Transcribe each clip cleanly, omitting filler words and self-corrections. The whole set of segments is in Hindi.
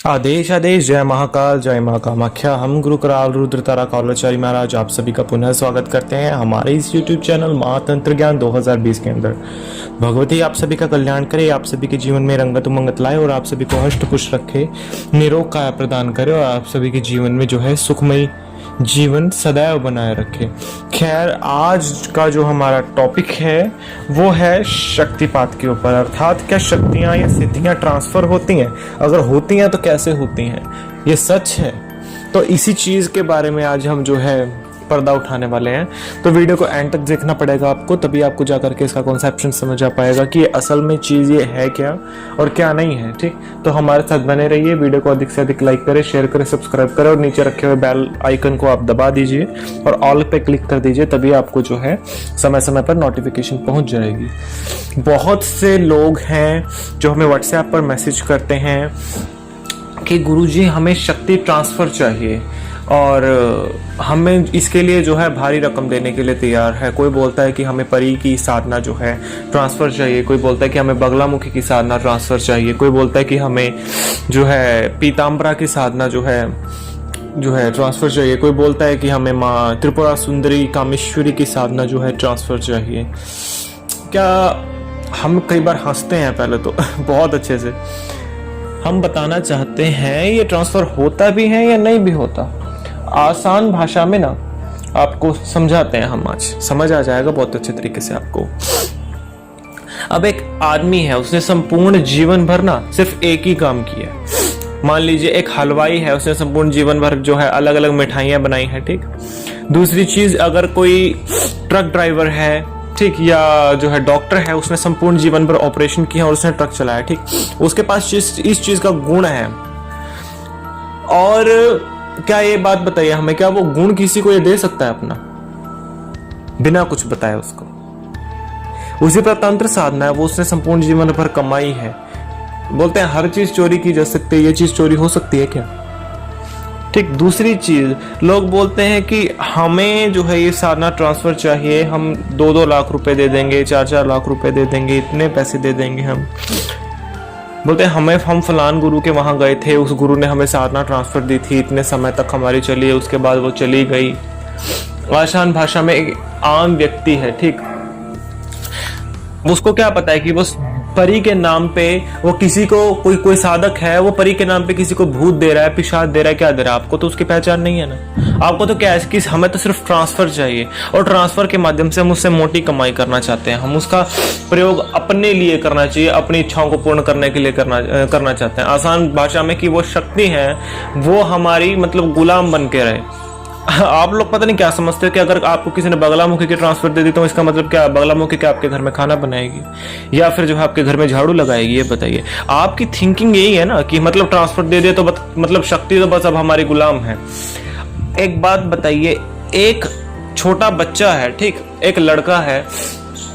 आदेश आदेश जय महाकाल जय माँ कामाख्या। हम गुरु कराल रुद्र तारा कौलाचारी महाराज आप सभी का पुनः स्वागत करते हैं हमारे इस YouTube चैनल महातंत्र ज्ञान 2020 के अंदर। भगवती आप सभी का कल्याण करे, आप सभी के जीवन में रंगत उमंगत लाए और आप सभी को हष्ट पुष्ट रखे, निरोग काया प्रदान करे और आप सभी के जीवन में जो है सुखमयी जीवन सदैव बनाए रखे। खैर, आज का जो हमारा टॉपिक है वो है शक्तिपात के ऊपर, अर्थात क्या शक्तियां या सिद्धियां ट्रांसफर होती हैं, अगर होती हैं तो कैसे होती हैं, ये सच है। तो इसी चीज के बारे में आज हम जो है पर्दा उठाने वाले हैं। तो वीडियो को एंड तक देखना पड़ेगा आपको, तभी आपको जाकर के इसका कॉन्सेप्शन समझ आ पाएगा कि ये असल में चीज ये है क्या और क्या नहीं है। ठीक, तो हमारे साथ बने रहिए। वीडियो को अधिक से अधिक लाइक करें, शेयर करें, सब्सक्राइब करें और नीचे रखे हुए बेल आइकन को आप दबा दीजिए और ऑल पे क्लिक कर दीजिए, तभी आपको जो है समय समय पर नोटिफिकेशन पहुंच जाएगी। बहुत से लोग हैं जो हमें व्हाट्सएप पर मैसेज करते हैं कि गुरुजी हमें शक्ति ट्रांसफर चाहिए और हमें इसके लिए जो है भारी रकम देने के लिए तैयार है। कोई बोलता है कि हमें परी की साधना जो है ट्रांसफ़र चाहिए, कोई बोलता है कि हमें बगलामुखी की साधना ट्रांसफ़र चाहिए, कोई बोलता है कि हमें जो है पीताम्बरा की साधना जो है ट्रांसफ़र चाहिए, कोई बोलता है कि हमें माँ त्रिपुरा सुंदरी कामेश्वरी की साधना जो है ट्रांसफ़र चाहिए। क्या हम कई बार हंसते हैं पहले तो बहुत अच्छे से। हम बताना चाहते हैं ये ट्रांसफ़र होता भी है या नहीं भी होता। आसान भाषा में ना आपको समझाते हैं हम, आज समझ आ जाएगा बहुत अच्छे तरीके से आपको। अब एक आदमी है, उसने संपूर्ण जीवन भर ना सिर्फ एक ही काम किया है। मान लीजिए एक हलवाई है, उसने संपूर्ण जीवन भर जो है अलग अलग मिठाइयां बनाई हैं। ठीक, दूसरी चीज अगर कोई ट्रक ड्राइवर है, ठीक, या जो है डॉक्टर है, उसने संपूर्ण जीवन भर ऑपरेशन किया और उसने ट्रक चलाया। ठीक, उसके पास इस चीज का गुण है। और क्या ये बात बताइए हमें, क्या वो गुण किसी को ये दे सकता है अपना बिना कुछ बताए उसको? उसी पर तंत्र साधना है, वो उसने संपूर्ण जीवन भर कमाई है। बोलते हैं हर चीज चोरी की जा सकती है, ये चीज चोरी हो सकती है क्या? ठीक, दूसरी चीज लोग बोलते हैं कि हमें जो है ये साधना ट्रांसफर चाहिए, हम 2-2 लाख रुपए दे देंगे, 4-4 लाख रुपए दे देंगे, इतने पैसे दे देंगे। हम बोलते हैं हम फलान गुरु के वहां गए थे, उस गुरु ने हमें साधना ट्रांसफर दी थी, इतने समय तक हमारी चली है, उसके बाद वो चली गई। आसान भाषा में एक आम व्यक्ति है, ठीक, उसको क्या पता है कि वो परी के नाम पे वो किसी को कोई साधक है, वो परी के नाम पे किसी को भूत दे रहा है, पिशाच दे रहा है, क्या दे रहा है? आपको तो उसकी पहचान नहीं है ना। आपको तो क्या है कि हमें तो सिर्फ ट्रांसफर चाहिए और ट्रांसफर के माध्यम से हम उससे मोटी कमाई करना चाहते हैं। हम उसका प्रयोग अपने लिए करना चाहिए, अपनी इच्छाओं को पूर्ण करने के लिए करना चाहते हैं। आसान भाषा में कि वो शक्ति है वो हमारी मतलब गुलाम बन के रहे। आप लोग पता नहीं क्या समझते हो कि अगर आपको किसी ने बगलामुखी की ट्रांसफर दे दी तो इसका मतलब क्या, बगलामुखी क्या आपके घर में खाना बनाएगी या फिर जो है आपके घर में झाड़ू लगाएगी? ये बताइए। आपकी थिंकिंग यही है ना कि मतलब ट्रांसफर दे दे तो मतलब शक्ति तो बस अब हमारी गुलाम है। एक बात बताइए, एक छोटा बच्चा है, ठीक, एक लड़का है,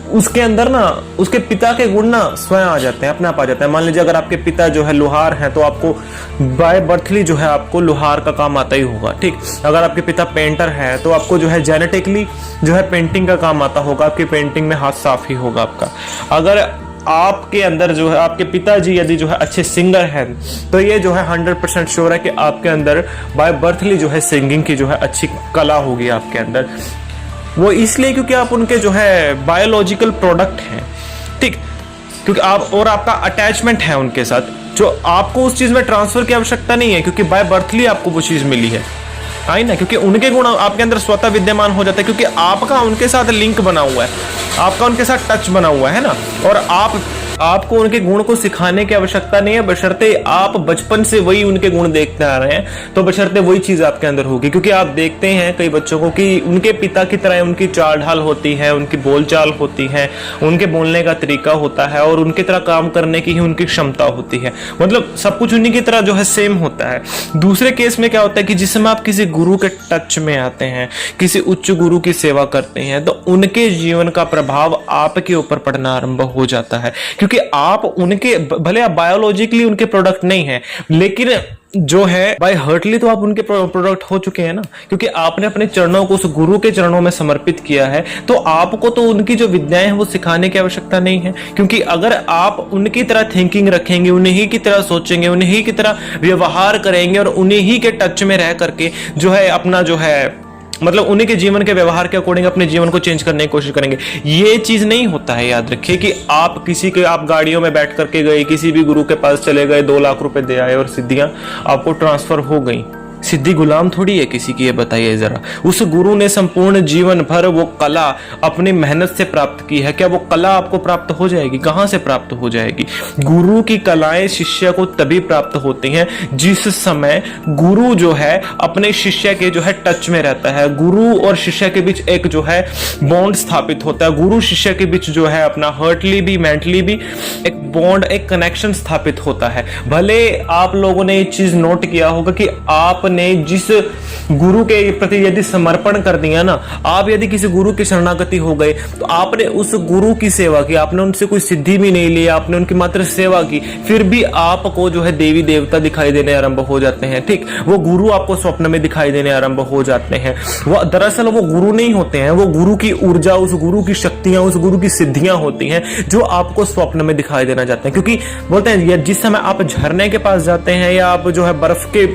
उसके अंदर ना उसके पिता के गुण ना स्वयं आ जाते हैं, अपने आप आ जाते हैं। मान लीजिए अगर आपके पिता जो है लोहार हैं तो आपको बाय बर्थली जो है आपको लोहार का काम आता ही होगा। ठीक, अगर आपके पिता पेंटर है तो आपको जो है जेनेटिकली जो है पेंटिंग का काम आता होगा, आपकी पेंटिंग में हाथ साफ ही होगा आपका। अगर आपके अंदर जो है आपके पिताजी यदि जो है अच्छे सिंगर हैं तो ये जो है 100% श्योर है कि आपके अंदर बाय बर्थली जो है सिंगिंग की जो है अच्छी कला होगी आपके अंदर। वो इसलिए क्योंकि आप उनके जो है बायोलॉजिकल प्रोडक्ट हैं, ठीक, क्योंकि आप और आपका अटैचमेंट है उनके साथ, जो आपको उस चीज में ट्रांसफर की आवश्यकता नहीं है क्योंकि बाय बर्थली आपको वो चीज मिली है, आई ना, क्योंकि उनके गुण आपके अंदर स्वतः विद्यमान हो जाते हैं, क्योंकि आपका उनके साथ लिंक बना हुआ है, आपका उनके साथ टच बना हुआ है ना। और आपको उनके गुण को सिखाने की आवश्यकता नहीं है, बशर्ते आप बचपन से वही उनके गुण देखते आ रहे हैं, तो बशर्ते वही चीज आपके अंदर होगी। क्योंकि आप देखते हैं कई बच्चों को कि उनके पिता की तरह उनकी चाल ढाल होती है, उनकी बोलचाल होती है, उनके बोलने का तरीका होता है और उनकी तरह काम करने की ही उनकी क्षमता होती है, मतलब सब कुछ उन्हीं की तरह जो है सेम होता है। दूसरे केस में क्या होता है कि जिस समय आप किसी गुरु के टच में आते हैं, किसी उच्च गुरु की सेवा करते हैं, तो उनके जीवन का प्रभाव आपके ऊपर पड़ना आरंभ हो जाता है। क्योंकि क्योंकि आप उनके, भले आप बायोलॉजिकली उनके प्रोडक्ट नहीं है, लेकिन जो है बाय हार्टली तो आप उनके प्रोडक्ट हो चुके हैं ना, क्योंकि आपने अपने चरणों को उस गुरु के चरणों में समर्पित किया है। तो आपको तो उनकी जो विद्याएं हैं वो सिखाने की आवश्यकता नहीं है, क्योंकि अगर आप उनकी तरह थिंकिंग रखेंगे, उन्हीं की तरह सोचेंगे, उन्हीं की तरह व्यवहार करेंगे और उन्हीं के टच में रह करके जो है अपना जो है मतलब उन्हीं के जीवन के व्यवहार के अकॉर्डिंग अपने जीवन को चेंज करने की कोशिश करेंगे, ये चीज नहीं होता है। याद रखिए कि आप किसी के, आप गाड़ियों में बैठ करके गए, किसी भी गुरु के पास चले गए, 2 लाख रुपए दे आए और सिद्धियां आपको ट्रांसफर हो गई। सिद्धि गुलाम थोड़ी है किसी की, ये बताइए जरा। उस गुरु ने संपूर्ण जीवन भर वो कला अपनी मेहनत से प्राप्त की है, क्या वो कला आपको प्राप्त हो जाएगी? कहां से प्राप्त हो जाएगी? गुरु की कलाएं शिष्य को तभी प्राप्त होती हैं जिस समय गुरु जो है अपने शिष्य के जो है टच में रहता है, गुरु और शिष्य के बीच एक जो है बॉन्ड स्थापित होता है, गुरु शिष्य के बीच जो है अपना हार्टली भी मेंटली भी एक बॉन्ड, एक कनेक्शन स्थापित होता है। भले आप लोगों ने ये चीज नोट किया होगा कि आपने जिस गुरु के प्रति यदि समर्पण कर दिया ना, आप यदि किसी गुरु की शरणागति हो गए तो आपने उस गुरु की सेवा की, आपने उनसे कोई सिद्धि भी नहीं ली, आपने उनकी मात्र सेवा की, फिर भी आपको जो है देवी देवता दिखाई देने आरंभ हो जाते हैं। ठीक, वो गुरु आपको स्वप्न में दिखाई देने आरंभ हो जाते हैं। वो दरअसल वो गुरु नहीं होते हैं, वो गुरु की ऊर्जा, उस गुरु की शक्तियां, उस गुरु की सिद्धियां होती हैं जो आपको स्वप्न में दिखाई देना चाहते हैं। क्योंकि बोलते हैं जिस समय आप झरने के पास जाते हैं या आप जो है बर्फ के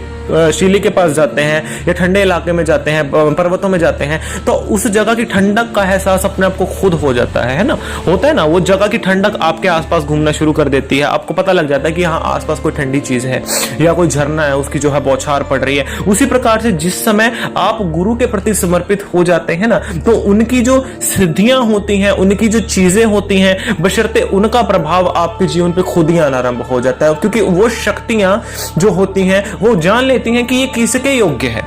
शिली के पास जाते हैं या ठंडे इलाके में जाते हैं, पर्वतों में जाते हैं, तो उस जगह की ठंडक का एहसास अपने आप को खुद हो जाता है ना, होता है ना। वो जगह की ठंडक आपके आसपास घूमना शुरू कर देती है, आपको पता लग जाता है कि हाँ आसपास कोई ठंडी चीज है या कोई झरना है, उसकी जो है बौछार पड़ रही है। उसी प्रकार से जिस समय आप गुरु के प्रति समर्पित हो जाते हैं ना, तो उनकी जो सिद्धियां होती हैं, उनकी जो चीजें होती हैं, बशर्ते उनका प्रभाव आपके जीवन पे खुद ही आना आरंभ हो जाता है, क्योंकि वो शक्तियां जो होती हैं वो जान लेती हैं कि ये किसके योग्य है,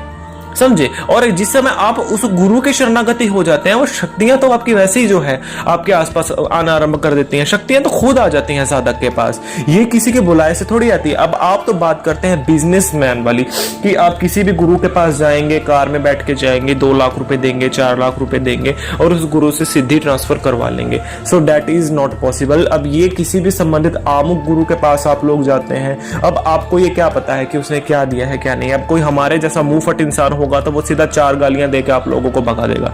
समझे। और जिस समय आप उस गुरु के शरणागति हो जाते हैं, वो शक्तियां तो आपकी वैसे ही जो है आपके आसपास आना आरंभ कर देती हैं, शक्तियां तो खुद आ जाती हैं साधक के पास, ये किसी के बुलाए से थोड़ी आती है। अब आप तो बात करते हैं बिजनेसमैन वाली कि आप किसी भी गुरु के पास जाएंगे, कार में बैठ के जाएंगे, 2 लाख रुपए देंगे, 4 लाख रुपए देंगे और उस गुरु से सिद्धि ट्रांसफर करवा लेंगे। So that is not possible. अब ये किसी भी संबंधित आमुख गुरु के पास आप लोग जाते हैं, अब आपको ये क्या पता है कि उसने क्या दिया है क्या नहीं। अब कोई हमारे जैसा मुंह फट इंसान होगा तो वो सीधा 4 गालियां देके आप लोगों को भगा देगा,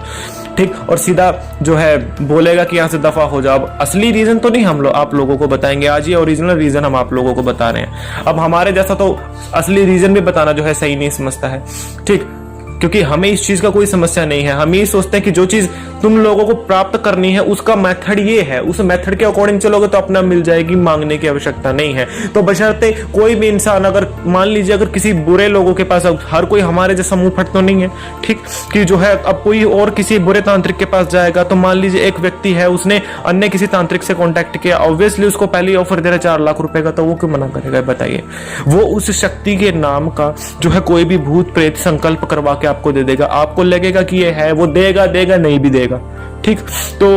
ठीक, और सीधा जो है बोलेगा कि यहां से दफा हो जाओ। अब असली रीजन तो नहीं हम लोग आप लोगों को बताएंगे, आज ये ओरिजिनल रीजन हम आप लोगों को बता रहे हैं। अब हमारे जैसा तो असली रीजन भी बताना जो है सही नहीं समझता है, ठीक, क्योंकि हमें इस चीज का कोई समस्या नहीं है। हम ये सोचते हैं कि जो चीज तुम लोगों को प्राप्त करनी है उसका मेथड ये है, उस मेथड के अकॉर्डिंग चलोगे तो अपना मिल जाएगी, मांगने की आवश्यकता नहीं है। तो बशर्ते कोई भी इंसान, अगर मान लीजिए अगर किसी बुरे लोगों के पास, हर कोई हमारे जैसा मुंह फट तो नहीं है, ठीक, कि जो है अब कोई और किसी बुरे तांत्रिक के पास जाएगा तो मान लीजिए एक व्यक्ति है, उसने अन्य किसी तांत्रिक से कॉन्टैक्ट किया, ऑब्वियसली उसको पहले ऑफर दे रहा 4 लाख रुपए का, तो वो क्यों मना करेगा बताइए। वो उस शक्ति के नाम का जो है कोई भी भूत प्रेत संकल्प करवा के आपको दे देगा, आपको लगेगा कि ये है, वो देगा नहीं भी देगा, ठीक। तो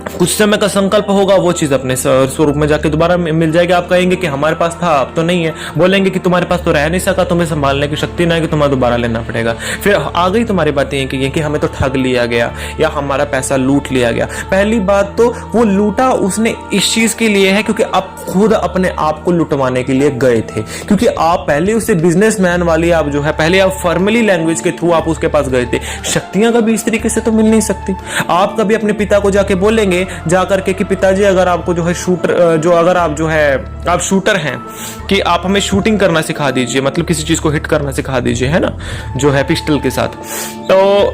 कुछ समय का संकल्प होगा, वो चीज अपने स्वरूप में जाके दोबारा मिल जाएगी। आप कहेंगे कि हमारे पास था अब तो नहीं है, बोलेंगे कि तुम्हारे पास तो रह नहीं सका, तुम्हें संभालने की शक्ति नहीं है कि तुम्हें दोबारा लेना पड़ेगा। फिर आ गई तुम्हारी बातें ये कि हमें तो ठग लिया गया या हमारा पैसा लूट लिया गया। पहली बात तो वो लूटा उसने इस चीज के लिए है क्योंकि आप खुद अपने आप को लुटवाने के लिए गए थे, क्योंकि आप पहले उसे बिजनेसमैन वाली आप जो है पहले आप फॉर्मली लैंग्वेज के थ्रू आप उसके पास गए थे। शक्तियां कभी इस तरीके से तो मिल नहीं सकती। आप कभी अपने पिता को जाके बोलेंगे जाकर के कि पिताजी अगर आपको जो है शूटर, जो अगर आप जो है आप शूटर हैं कि आप हमें शूटिंग करना सिखा दीजिए, मतलब किसी चीज को हिट करना सिखा दीजिए, है ना, जो है पिस्टल के साथ। तो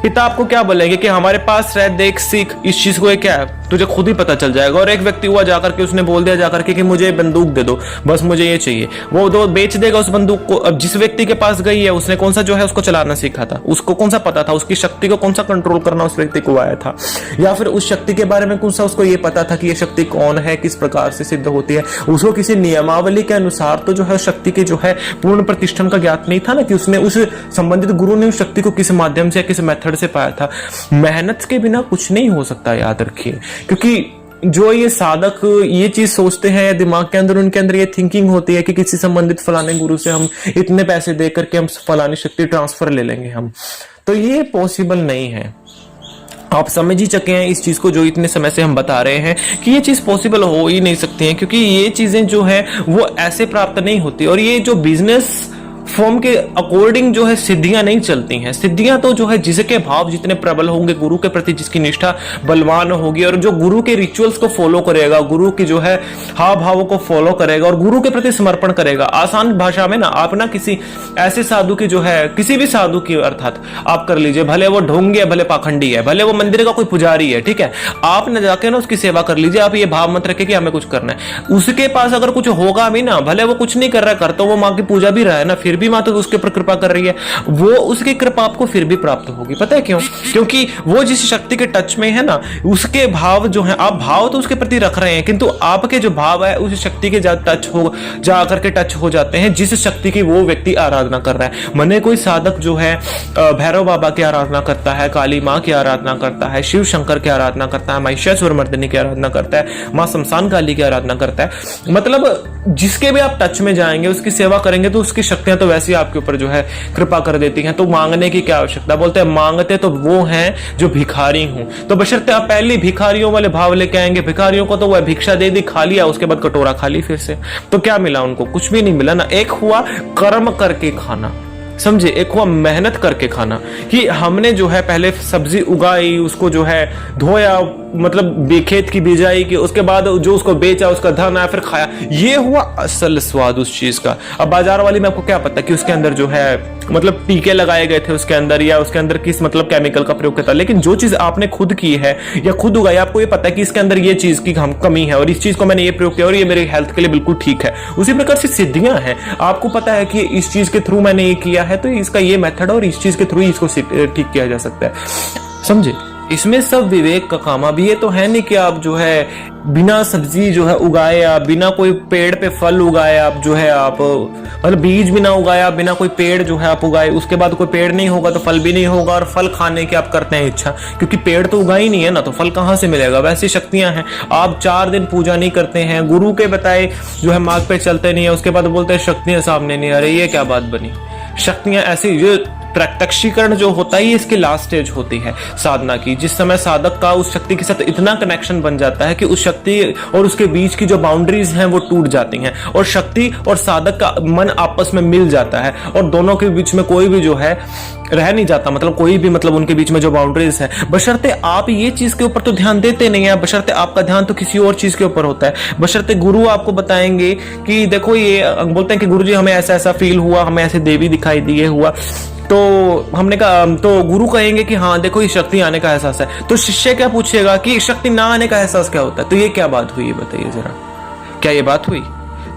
पिता आपको क्या बोलेंगे कि हमारे पास रह, देख, सीख, इस चीज को क्या है तुझे खुद ही पता चल जाएगा। और एक व्यक्ति हुआ जाकर के उसने बोल दिया जाकर के कि मुझे बंदूक दे दो, बस मुझे ये चाहिए, वो दो बेच देगा उस बंदूक को। अब जिस व्यक्ति के पास गई है उसने कौन सा जो है उसको चलाना सीखा था, उसको कौन सा पता था, उसकी शक्ति को कौन सा कंट्रोल करना उस व्यक्ति को आया था, या फिर उस शक्ति के बारे में कौन सा उसको ये पता था कि ये शक्ति कौन है, किस प्रकार से सिद्ध होती है। उसको किसी नियमावली के अनुसार तो जो है शक्ति के जो है पूर्ण प्रतिष्ठान का ज्ञात नहीं था ना, कि उसने उस संबंधित गुरु ने उस शक्ति को किस माध्यम से किस मेथड से पाया था। मेहनत के बिना कुछ नहीं हो सकता, याद रखिए। क्योंकि जो ये साधक ये चीज सोचते हैं या दिमाग के अंदर उनके अंदर ये थिंकिंग होती है कि किसी संबंधित फलाने गुरु से हम इतने पैसे दे करके हम फलानी शक्ति ट्रांसफर ले लेंगे हम, तो ये पॉसिबल नहीं है। आप समझ ही चुके हैं इस चीज को, जो इतने समय से हम बता रहे हैं कि ये चीज पॉसिबल हो ही नहीं सकती है, क्योंकि ये चीजें जो है वो ऐसे प्राप्त नहीं होती। और ये जो बिजनेस फॉर्म के अकॉर्डिंग जो है सिद्धियां नहीं चलती हैं। सिद्धियां तो जो है जिसके भाव जितने प्रबल होंगे, गुरु के प्रति जिसकी निष्ठा बलवान होगी, और जो गुरु के रिचुअल्स को फॉलो करेगा, गुरु की जो है हाव भावों को फॉलो करेगा और गुरु के प्रति समर्पण करेगा। आसान भाषा में ना, आप ना किसी ऐसे साधु की जो है, किसी भी साधु की अर्थात आप कर लीजिए, भले वो ढोंगी है, भले पाखंडी है, भले वो मंदिर का कोई पुजारी है, ठीक है, आप न जाके ना उसकी सेवा कर लीजिए। आप ये भाव मत रखे कि हमें कुछ करना है। उसके पास अगर कुछ होगा भी ना, भले वो कुछ नहीं कर रहा है, कर तो वो माँ की पूजा भी रहा है ना, फिर भी माँ तो उसके ऊपर कृपा कर रही है, वो उसकी कृपा आपको फिर भी प्राप्त होगी। पता है क्यों? क्योंकि वो जिस शक्ति के टच में है ना, उसके भाव जो है, आप भाव तो उसके प्रति रख रहे हैं, किंतु आपके जो भाव है उस शक्ति के जा करके टच हो जाते हैं जिस शक्ति की वो व्यक्ति आराधना कर रहा है। मने कोई साधक जो है भैरव बाबा की आराधना करता है, काली माँ की आराधना करता है, शिव शंकर की आराधना करता है, महिषासुर मर्दिनी की आराधना करता है, माँ शमशान काली की आराधना करता है। मतलब जिसके भी आप टच में जाएंगे, उसकी सेवा करेंगे, तो उसकी शक्तियां तो वैसे आपके ऊपर जो है कृपा कर देती हैं। तो मांगने की क्या आवश्यकता? बोलते हैं मांगते तो वो हैं जो भिखारी हूं। तो बशर्ते आप पहले भिखारियों वाले भाव लेके आएंगे, भिखारियों को तो वह भिक्षा दे दी, खा लिया, उसके बाद कटोरा खाली फिर से, तो क्या मिला उनको? कुछ भी नहीं मिला ना। एक हुआ कर्म करके खाना, समझे, एक हुआ मेहनत करके खाना, कि हमने जो है पहले सब्जी उगाई, उसको जो है धोया, मतलब खेत की बिजाई की, उसके बाद जो उसको बेचा, उसका धन आया, फिर खाया, ये हुआ असल स्वाद उस चीज का। अब बाजार वाली में आपको क्या पता कि उसके अंदर जो है मतलब टीके लगाए गए थे उसके अंदर, या उसके अंदर किस मतलब केमिकल का प्रयोग किया था। लेकिन जो चीज आपने खुद की है या खुद उगाई, आपको ये पता है कि इसके अंदर ये चीज की कमी है और इस चीज को मैंने ये प्रयोग किया और ये मेरे हेल्थ के लिए बिल्कुल ठीक है। उसी प्रकार से सिद्धियां हैं, आपको पता है कि इस चीज के थ्रू मैंने ये किया है, तो इसका ये मेथड और इस चीज के थ्रू इसको ठीक किया जा सकता है, समझे। इसमें सब विवेक का काम। अब ये तो है नहीं कि आप जो है बिना सब्जी जो है उगाए, आप बिना कोई पेड़ पे फल उगाए, आप जो है आप मतलब बीज बिना उगाया, बिना कोई पेड़ जो है आप उगाए, उसके बाद कोई पेड़ नहीं होगा तो फल भी नहीं होगा, और फल खाने की आप करते हैं इच्छा, क्योंकि पेड़ तो उगा ही नहीं है ना, तो फल कहाँ से मिलेगा? वैसी शक्तियां हैं। आप 4 दिन पूजा नहीं करते हैं, गुरु के बताए जो है मार्ग पे चलते नहीं है, उसके बाद बोलते हैं शक्तियां सामने नहीं। अरे ये क्या बात बनी? शक्तियां ऐसी, जो प्रत्यक्षीकरण जो होता है ये इसकी लास्ट स्टेज होती है साधना की, जिस समय साधक का उस शक्ति के साथ इतना कनेक्शन बन जाता है कि उस शक्ति और उसके बीच की जो बाउंड्रीज हैं वो टूट जाती हैं, और शक्ति और साधक का मन आपस में मिल जाता है, और दोनों के बीच में कोई भी जो है रह नहीं जाता, मतलब कोई भी, मतलब उनके बीच में जो बाउंड्रीज है। बशर्ते आप ये चीज के ऊपर तो ध्यान देते नहीं है, बशर्ते आपका ध्यान तो किसी और चीज के ऊपर होता है, बशर्ते गुरु आपको बताएंगे कि देखो, ये बोलते हैं कि गुरु जी हमें ऐसा ऐसा फील हुआ, हमें ऐसे देवी दिखाई दिए हुआ, तो हमने कहा, तो गुरु कहेंगे कि हाँ देखो ये शक्ति आने का एहसास है, तो शिष्य क्या पूछेगा कि शक्ति ना आने का एहसास क्या होता है? तो ये क्या बात हुई, बताइए जरा, क्या ये बात हुई?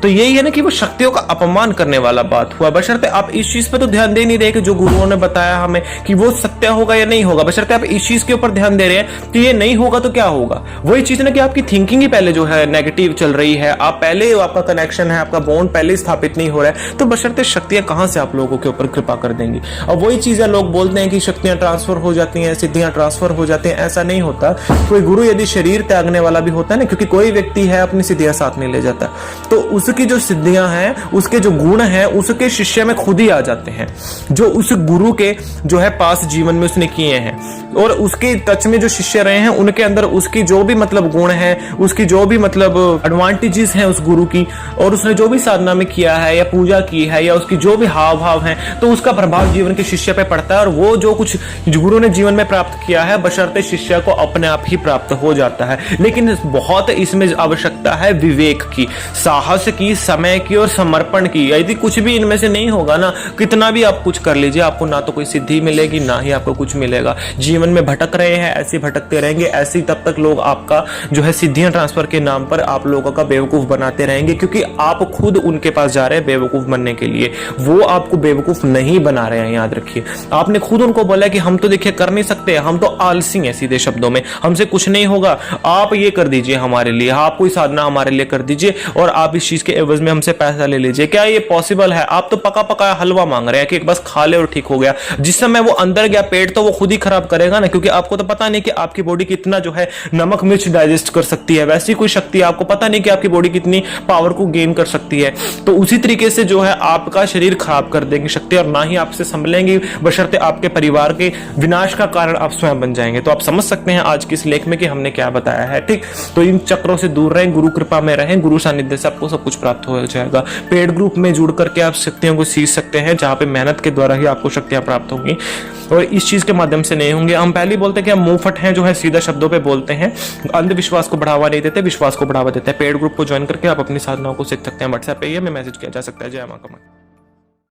तो यही है ना कि वो शक्तियों का अपमान करने वाला बात हुआ। बशर्ते आप इस चीज पे तो ध्यान दे नहीं रहे कि जो गुरुओं ने बताया हमें कि वो सत्य होगा या नहीं होगा, बशर्ते आप इस चीज के ऊपर ध्यान दे रहे हैं कि ये नहीं होगा तो क्या होगा। वही चीज ना कि आपकी थिंकिंग ही पहले जो है नेगेटिव चल रही है, आप पहले, आपका कनेक्शन है, आपका बॉन्ड पहले स्थापित नहीं हो रहा है, तो बशर्ते शक्तियां कहां से आप लोगों के ऊपर कृपा कर देंगी। और वही चीजें लोग बोलते हैं कि शक्तियां ट्रांसफर हो जाती हैं, सिद्धियां ट्रांसफर हो जाती हैं, ऐसा नहीं होता। कोई गुरु यदि शरीर त्यागने वाला भी होता है ना, क्योंकि कोई व्यक्ति है अपनी सिद्धियां साथ नहीं ले जाता, तो उसकी जो सिद्धियां हैं, उसके जो गुण हैं, उसके शिष्य में खुद ही आ जाते हैं, जो उस गुरु के जो है पास जीवन में उसने किए हैं, और उसके टच में जो शिष्य रहे हैं उनके अंदर उसकी जो भी मतलब गुण है, उसकी जो भी मतलब एडवांटेजेस हैं उस गुरु की, और उसने जो भी साधना में किया है या पूजा की है, या उसकी जो भी हाव भाव है, तो उसका प्रभाव जीवन के शिष्य पे पड़ता है, और वो जो कुछ गुरु ने जीवन में प्राप्त किया है बशर्ते शिष्य को अपने आप ही प्राप्त हो जाता है। लेकिन बहुत इसमें आवश्यकता है विवेक की, साहस की, समय की और समर्पण की। यदि कुछ भी इनमें से नहीं होगा ना, कितना भी आप कुछ कर लीजिए, आपको ना तो कोई सिद्धि मिलेगी, ना ही आपको कुछ मिलेगा। जीवन में भटक रहे हैं, ऐसे भटकते रहेंगे, ऐसे तब तक लोग आपका जो है सिद्धियां ट्रांसफर के नाम पर आप लोगों का बेवकूफ बनाते रहेंगे, क्योंकि आप खुद उनके पास जा रहे हैं बेवकूफ बनने के लिए, वो आपको बेवकूफ नहीं बना रहे हैं। याद रखिए, आपने खुद उनको बोला कि हम तो देखिए कर नहीं सकते, हम तो आलसी हैं, सीधे शब्दों में हमसे कुछ नहीं होगा, आप ये कर दीजिए हमारे लिए, आप कोई साधना हमारे लिए कर दीजिए, और आप इस चीज उसके एवज में हमसे पैसा ले लीजिए। क्या ये पॉसिबल है? आप तो पका पका हलवा मांग रहे हैं कि बस खा ले और ठीक हो गया। जिस समय वो अंदर गया पेट तो वो खुद ही खराब करेगा ना, क्योंकि आपको तो पता नहीं कि आपकी बॉडी कितना जो है नमक मिर्च डाइजेस्ट कर सकती है। वैसी कोई शक्ति आपको पता नहीं कि आपकी बॉडी कितनी पावर को गेन कर सकती है। तो उसी तरीके से जो है आपका शरीर खराब कर देंगे शक्ति, और ना ही आपसे संभलेंगी, बशर्ते आपके परिवार के विनाश का कारण आप स्वयं बन जाएंगे। तो आप समझ सकते हैं आज के इस लेख में कि हमने क्या बताया है। ठीक, तो इन चक्रों से दूर रहें, गुरु कृपा में रहें, गुरु सानिध्य से आपको सब कुछ प्राप्त हो जाएगा। पेड ग्रुप में जुड़ करके आप शक्तियों को सीख सकते हैं, जहां पे मेहनत के द्वारा ही आपको शक्तियां प्राप्त होंगी और इस चीज के माध्यम से नहीं होंगे। हम पहले बोलते हैं कि हम मुंह फट हैं, जो है सीधा शब्दों पे बोलते हैं, अंधविश्वास को बढ़ावा नहीं देते, विश्वास को बढ़ावा देते हैं। पेड ग्रुप को ज्वाइन करके आप अपनी साधनाओं को सीख सकते हैं। व्हाट्सएप पे ही हमें मैसेज किया जा सकता है। जय मां कमल।